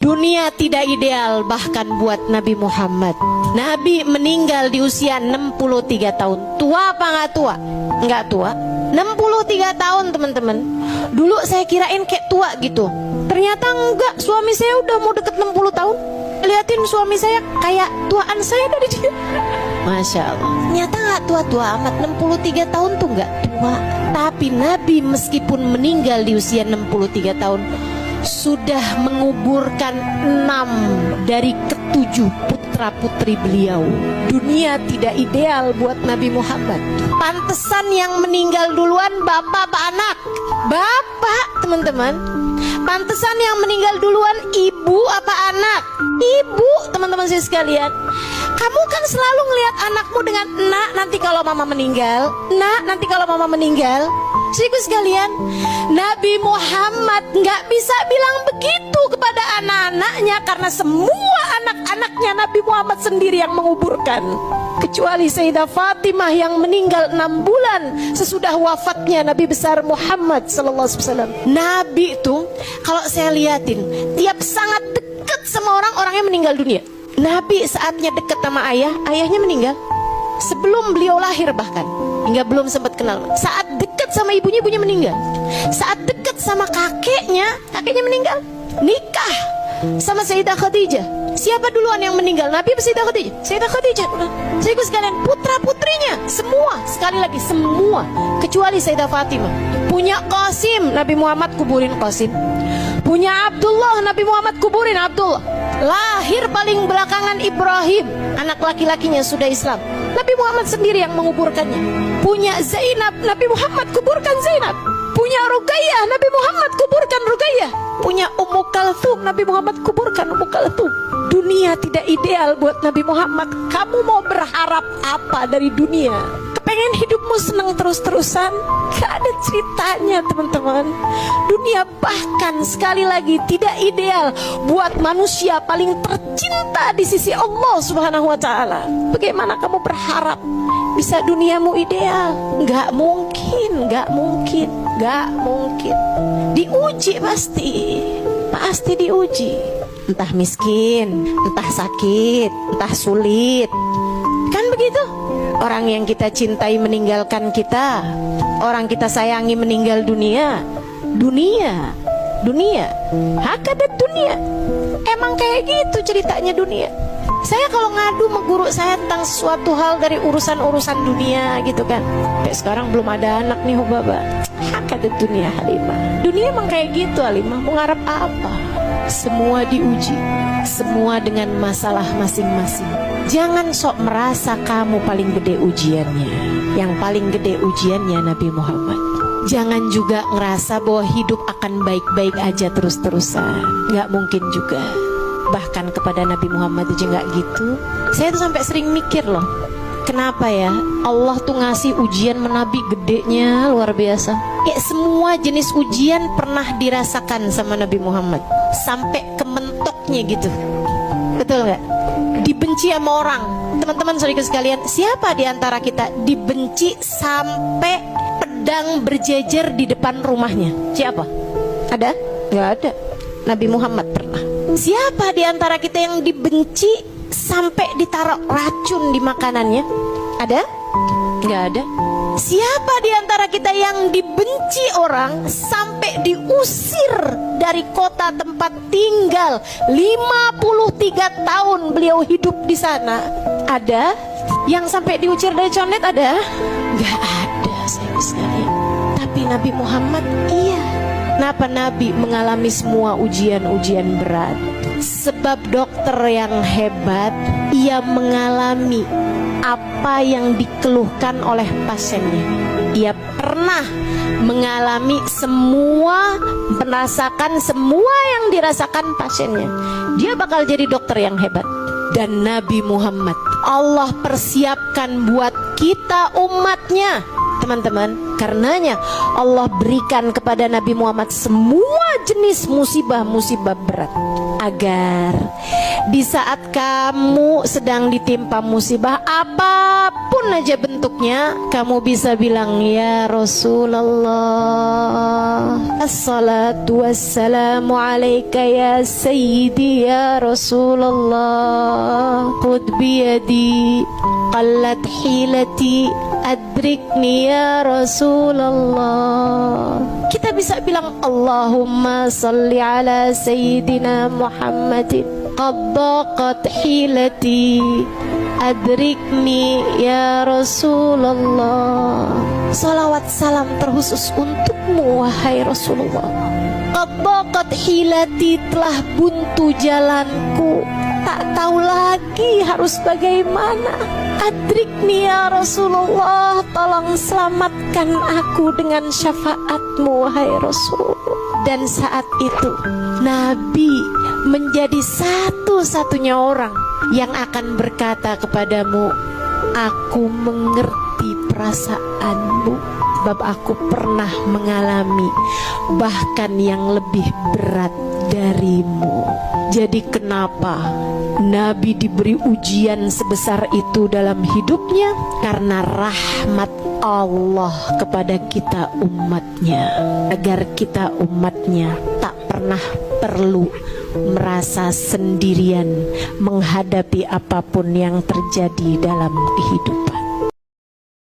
Dunia tidak ideal bahkan buat Nabi Muhammad. Nabi meninggal di usia 63 tahun. Tua apa nggak tua? Nggak tua. 63 tahun teman-teman. Dulu saya kirain kayak tua gitu. Ternyata enggak, suami saya udah mau deket 60 tahun. Liatin suami saya kayak tuaan saya dari dia. Masya Allah. Ternyata nggak tua-tua amat. 63 tahun tuh nggak tua. Tapi Nabi meskipun meninggal di usia 63 tahun, sudah menguburkan 6 dari ke-7 putra-putri beliau. Dunia tidak ideal buat Nabi Muhammad. Pantesan yang meninggal duluan bapak apa anak? Bapak, teman-teman. Pantesan yang meninggal duluan ibu apa anak? Ibu, teman-teman saya sekalian. Kamu kan selalu ngelihat anakmu dengan nak nanti kalau mama meninggal, nak nanti kalau mama meninggal. Saudaraku sekalian, Nabi Muhammad nggak bisa bilang begitu kepada anak-anaknya karena semua anak-anaknya Nabi Muhammad sendiri yang menguburkan. Kecuali Sayyidah Fatimah yang meninggal 6 bulan sesudah wafatnya Nabi besar Muhammad SAW. Nabi itu kalau saya liatin tiap sangat dekat sama orang-orangnya meninggal dunia. Nabi saatnya dekat sama ayahnya meninggal sebelum beliau lahir, bahkan hingga belum sempat kenal. Saat dekat sama ibunya meninggal. Saat dekat sama kakeknya meninggal. Nikah sama Sayyidah Khadijah, siapa duluan yang meninggal? Nabi atau Sayyidah Khadijah? Sayyidah Khadijah. Saya sekalian, putra-putrinya semua, sekali lagi semua, kecuali Sayyidah Fatimah. Punya Qasim, Nabi Muhammad kuburin Qasim. Punya Abdullah, Nabi Muhammad kuburin Abdullah. Lahir paling belakangan Ibrahim, anak laki-lakinya sudah Islam. Nabi Muhammad sendiri yang menguburkannya. Punya Zainab, Nabi Muhammad kuburkan Zainab. Punya Ruqayyah, Nabi Muhammad kuburkan Ruqayyah. Punya Ummu Kalthum, Nabi Muhammad kuburkan Ummu Kalthum. Dunia tidak ideal buat Nabi Muhammad. Kamu mau berharap apa dari dunia? Kepengen hidupmu senang terus-terusan? Gak ada ceritanya, teman-teman. Dunia bahkan sekali lagi tidak ideal buat manusia paling tercinta di sisi Allah Subhanahu wa Ta'ala. Bagaimana kamu berharap bisa duniamu ideal? Gak mungkin, gak mungkin, gak mungkin. Diuji pasti diuji. Entah miskin, entah sakit, entah sulit. Kan begitu? Orang yang kita cintai meninggalkan kita, orang kita sayangi meninggal dunia. Hakadat dunia. Emang kayak gitu ceritanya dunia. Saya kalau ngadu sama guru saya tentang suatu hal dari urusan-urusan dunia gitu kan, kayak sekarang belum ada anak nih Hubaba. Hakadat dunia Halimah. Dunia emang kayak gitu Halimah. Mau ngarep apa? Semua diuji, semua dengan masalah masing-masing. Jangan sok merasa kamu paling gede ujiannya. Yang paling gede ujiannya Nabi Muhammad. Jangan juga ngerasa bahwa hidup akan baik-baik aja terus-terusan. Gak mungkin juga. Bahkan kepada Nabi Muhammad aja gak gitu. Saya tuh sampai sering mikir loh, kenapa ya Allah tuh ngasih ujian menabi gedenya luar biasa. Kayak semua jenis ujian pernah dirasakan sama Nabi Muhammad, sampai ke mentoknya gitu. Betul gak? Dibenci sama orang. Teman-teman saudara sekalian, siapa di antara kita dibenci sampai pedang berjejer di depan rumahnya? Siapa? Ada? Gak ada. Nabi Muhammad pernah. Siapa di antara kita yang dibenci sampai ditaruh racun di makanannya? Ada? Gak ada. Siapa di antara kita yang dibenci orang sampai diusir dari kota tempat tinggal? 53 tahun beliau hidup di sana. Ada? Yang sampai diusir dari condet ada? Gak ada, saya sekalian. Tapi Nabi Muhammad iya. Kenapa Nabi mengalami semua ujian-ujian berat? Sebab dokter yang hebat, ia mengalami apa yang dikeluhkan oleh pasiennya. Ia pernah mengalami semua, merasakan semua yang dirasakan pasiennya. Dia bakal jadi dokter yang hebat. Dan Nabi Muhammad, Allah persiapkan buat kita umatnya, teman-teman. Karenanya Allah berikan kepada Nabi Muhammad semua jenis musibah-musibah berat. agar di saat kamu sedang ditimpa musibah apapun aja bentuknya, kamu bisa bilang, ya Rasulullah, assalatu wassalamu alaika ya sayyidi ya Rasulullah, khud biyadi qallat hilati adrikni ya Rasulullah. Kita bisa bilang, Allahumma salli ala sayyidina Muhammadin qad daqat hilati adrikni ya Rasulullah. Salawat salam terkhusus untukmu wahai Rasulullah. Qad daqat hilati, telah buntu jalanku, tak tahu lagi harus bagaimana. Adrikni ya Rasulullah, tolong selamatkan aku dengan syafaatmu wahai Rasul. Dan saat itu Nabi menjadi satu-satunya orang yang akan berkata kepadamu, aku mengerti perasaanmu, sebab aku pernah mengalami bahkan yang lebih berat darimu. Jadi kenapa Nabi diberi ujian sebesar itu dalam hidupnya? Karena rahmat Allah kepada kita umatnya, agar kita umatnya tak pernah perlu merasa sendirian menghadapi apapun yang terjadi dalam kehidupan.